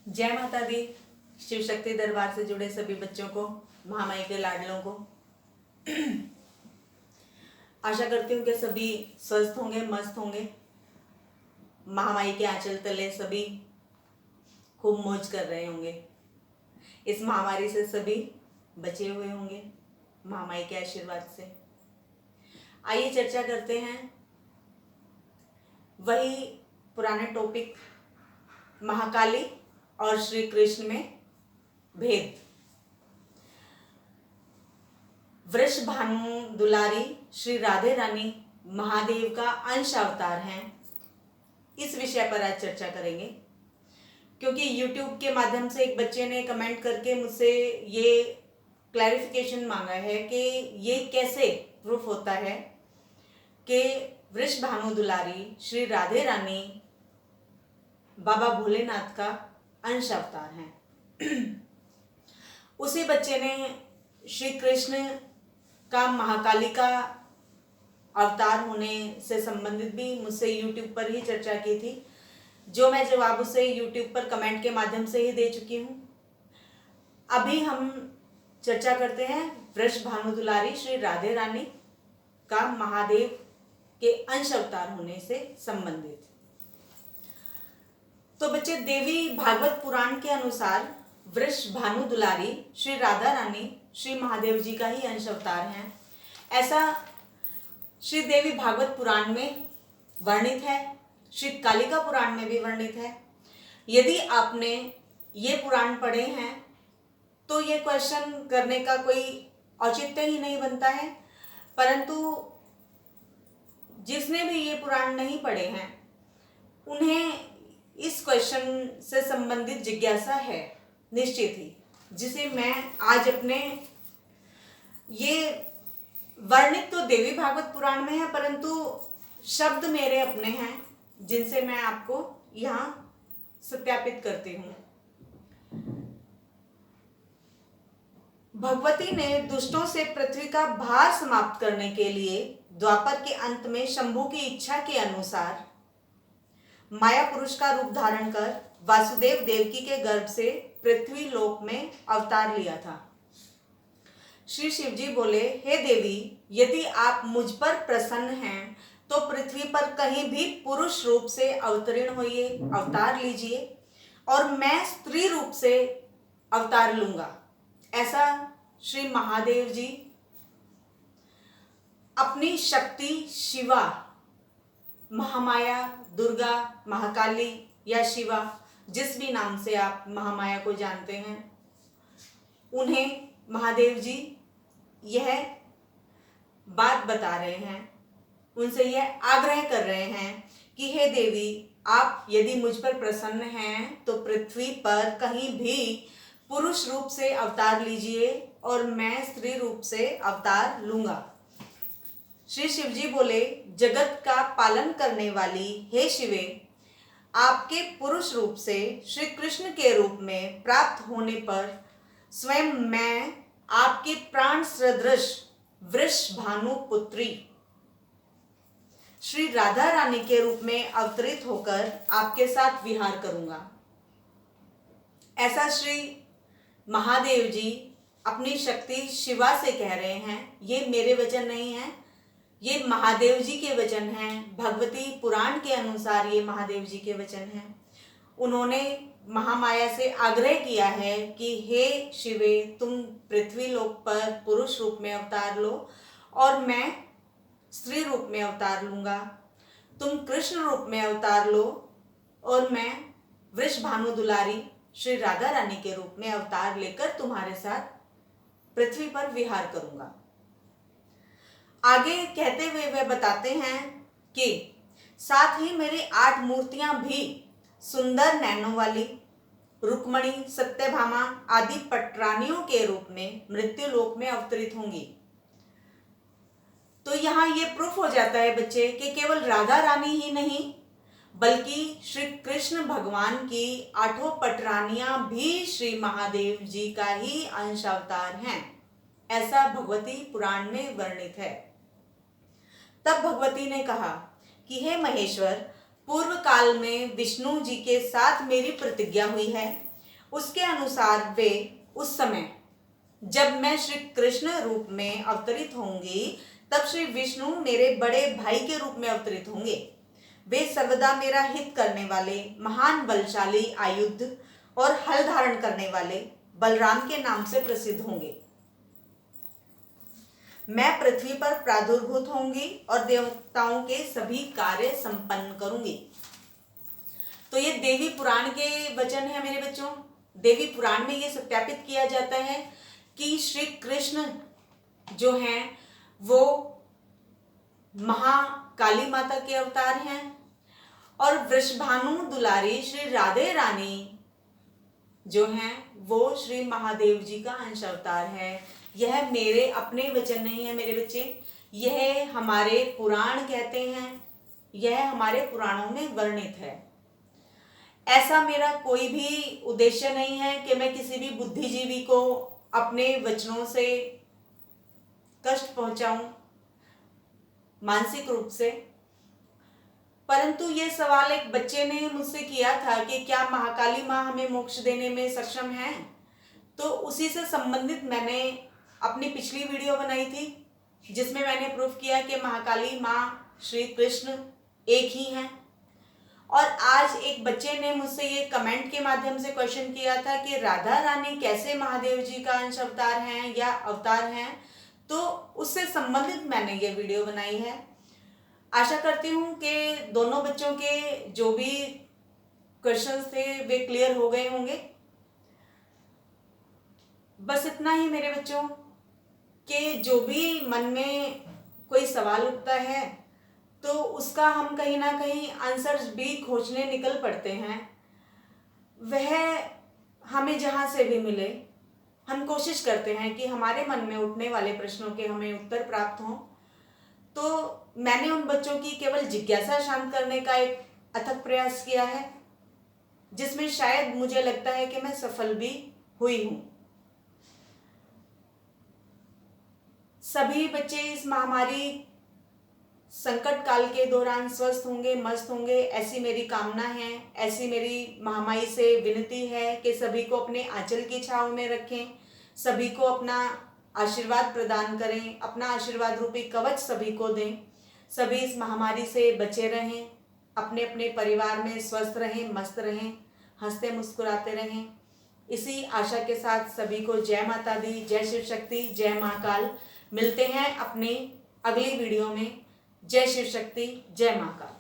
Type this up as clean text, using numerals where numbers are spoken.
जय माता दी। शिव शक्ति दरबार से जुड़े सभी बच्चों को, महामाई के लाडलों को आशा करती हूँ कि सभी स्वस्थ होंगे, मस्त होंगे। महामाई के आंचल तले सभी खूब मौज कर रहे होंगे। इस महामारी से सभी बचे हुए होंगे महामाई के आशीर्वाद से। आइए चर्चा करते हैं वही पुराने टॉपिक, महाकाली और श्री कृष्ण में भेद। वृष भानु दुलारी श्री राधे रानी महादेव का अंश अवतार हैं। इस विषय पर आज चर्चा करेंगे, क्योंकि YouTube के माध्यम से एक बच्चे ने कमेंट करके मुझसे ये क्लैरिफिकेशन मांगा है कि ये कैसे प्रूफ होता है कि वृष भानु दुलारी श्री राधे रानी बाबा भोलेनाथ का अंश अवतार हैं। उसी बच्चे ने श्री कृष्ण का महाकाली का अवतार होने से संबंधित भी मुझसे YouTube पर ही चर्चा की थी, जो मैं जवाब उसे YouTube पर कमेंट के माध्यम से ही दे चुकी हूँ। अभी हम चर्चा करते हैं वृष भानु दुलारी श्री राधे रानी का महादेव के अंश अवतार होने से संबंधित। तो बच्चे, देवी भागवत पुराण के अनुसार वृष भानु दुलारी श्री राधा रानी श्री महादेव जी का ही अंश अवतार हैं। ऐसा श्री देवी भागवत पुराण में वर्णित है, श्री कालिका पुराण में भी वर्णित है। यदि आपने ये पुराण पढ़े हैं तो ये क्वेश्चन करने का कोई औचित्य ही नहीं बनता है, परंतु जिसने भी ये पुराण नहीं पढ़े हैं उन्हें इस क्वेश्चन से संबंधित जिज्ञासा है निश्चित ही, जिसे मैं आज अपने ये वर्णित तो देवी भागवत पुराण में है, परंतु शब्द मेरे अपने हैं जिनसे मैं आपको यहाँ सत्यापित करती हूँ। भगवती ने दुष्टों से पृथ्वी का भार समाप्त करने के लिए द्वापर के अंत में शंभु की इच्छा के अनुसार माया पुरुष का रूप धारण कर वासुदेव देवकी के गर्भ से पृथ्वी लोक में अवतार लिया था। श्री शिव जी बोले, हे देवी, यदि आप मुझ पर प्रसन्न हैं तो पृथ्वी पर कहीं भी पुरुष रूप से अवतीर्ण होइए, अवतार लीजिए, और मैं स्त्री रूप से अवतार लूंगा। ऐसा श्री महादेव जी अपनी शक्ति शिवा, महामाया, दुर्गा, महाकाली या शिवा, जिस भी नाम से आप महामाया को जानते हैं, उन्हें महादेव जी यह बात बता रहे हैं, उनसे यह आग्रह कर रहे हैं कि हे देवी, आप यदि मुझ पर प्रसन्न हैं तो पृथ्वी पर कहीं भी पुरुष रूप से अवतार लीजिए और मैं स्त्री रूप से अवतार लूंगा। श्री शिव जी बोले, जगत का पालन करने वाली हे शिवे, आपके पुरुष रूप से श्री कृष्ण के रूप में प्राप्त होने पर स्वयं मैं आपके प्राण सदृश वृष भानु पुत्री श्री राधा रानी के रूप में अवतरित होकर आपके साथ विहार करूंगा। ऐसा श्री महादेव जी अपनी शक्ति शिवा से कह रहे हैं। ये मेरे वचन नहीं है, ये महादेव जी के वचन हैं। भगवती पुराण के अनुसार ये महादेव जी के वचन हैं। उन्होंने महामाया से आग्रह किया है कि हे शिवे, तुम पृथ्वी लोक पर पुरुष रूप में अवतार लो और मैं स्त्री रूप में अवतार लूंगा। तुम कृष्ण रूप में अवतार लो और मैं वृष भानु दुलारी श्री राधा रानी के रूप में अवतार लेकर तुम्हारे साथ पृथ्वी पर विहार करूंगा। आगे कहते हुए वे बताते हैं कि साथ ही मेरी 8 मूर्तियां भी सुंदर नैनों वाली रुक्मणी, सत्यभामा आदि पटरानियों के रूप में मृत्यु लोक में अवतरित होंगी। तो यहाँ ये प्रूफ हो जाता है बच्चे कि केवल राधा रानी ही नहीं, बल्कि श्री कृष्ण भगवान की 8 पटरानियां भी श्री महादेव जी का ही अंश अवतार हैं। ऐसा भगवती पुराण में वर्णित है। तब भगवती ने कहा कि हे महेश्वर, पूर्व काल में विष्णु जी के साथ मेरी प्रतिज्ञा हुई है उसके अनुसार वे उस समय जब मैं श्री कृष्ण रूप में अवतरित होंगी तब श्री विष्णु मेरे बड़े भाई के रूप में अवतरित होंगे। वे सर्वदा मेरा हित करने वाले महान बलशाली आयुध और हल धारण करने वाले बलराम के नाम से प्रसिद्ध होंगे। मैं पृथ्वी पर प्रादुर्भूत होंगी और देवताओं के सभी कार्य संपन्न करूंगी। तो ये देवी पुराण के वचन है मेरे बच्चों। देवी पुराण में ये सत्यापित किया जाता है कि श्री कृष्ण जो हैं वो महाकाली माता के अवतार हैं और वृषभानु दुलारी श्री राधे रानी जो हैं वो श्री महादेव जी का अंश अवतार है। यह मेरे अपने वचन नहीं है मेरे बच्चे, यह हमारे पुराण कहते हैं, यह हमारे पुराणों में वर्णित है। ऐसा मेरा कोई भी उद्देश्य नहीं है कि मैं किसी भी बुद्धिजीवी को अपने वचनों से कष्ट पहुंचाऊं मानसिक रूप से। परंतु ये सवाल एक बच्चे ने मुझसे किया था कि क्या महाकाली माँ हमें मोक्ष देने में सक्षम है, तो उसी से संबंधित मैंने अपनी पिछली वीडियो बनाई थी जिसमें मैंने प्रूफ किया कि महाकाली माँ श्री कृष्ण एक ही हैं। और आज एक बच्चे ने मुझसे ये कमेंट के माध्यम से क्वेश्चन किया था कि राधा रानी कैसे महादेव जी का अंश अवतार हैं या अवतार हैं, तो उससे संबंधित मैंने ये वीडियो बनाई है। आशा करती हूँ कि दोनों बच्चों के जो भी क्वेश्चंस थे वे क्लियर हो गए होंगे। बस इतना ही मेरे बच्चों कि जो भी मन में कोई सवाल उठता है तो उसका हम कहीं ना कहीं आंसर्स भी खोजने निकल पड़ते हैं। वह हमें जहाँ से भी मिले हम कोशिश करते हैं कि हमारे मन में उठने वाले प्रश्नों के हमें उत्तर प्राप्त हों। तो मैंने उन बच्चों की केवल जिज्ञासा शांत करने का एक अथक प्रयास किया है जिसमें शायद मुझे लगता है कि मैं सफल भी हुई हूँ। सभी बच्चे इस महामारी संकट काल के दौरान स्वस्थ होंगे, मस्त होंगे, ऐसी मेरी कामना है। ऐसी मेरी महामाई से विनती है कि सभी को अपने आंचल की छांव में रखें, सभी को अपना आशीर्वाद प्रदान करें, अपना आशीर्वाद रूपी कवच सभी को दें। सभी इस महामारी से बचे रहें, अपने अपने परिवार में स्वस्थ रहें, मस्त रहें, हंसते मुस्कुराते रहें। इसी आशा के साथ सभी को जय माता दी, जय शिव शक्ति, जय महाकाल। मिलते हैं अपनी अगली वीडियो में। जय शिव शक्ति, जय महाकाल।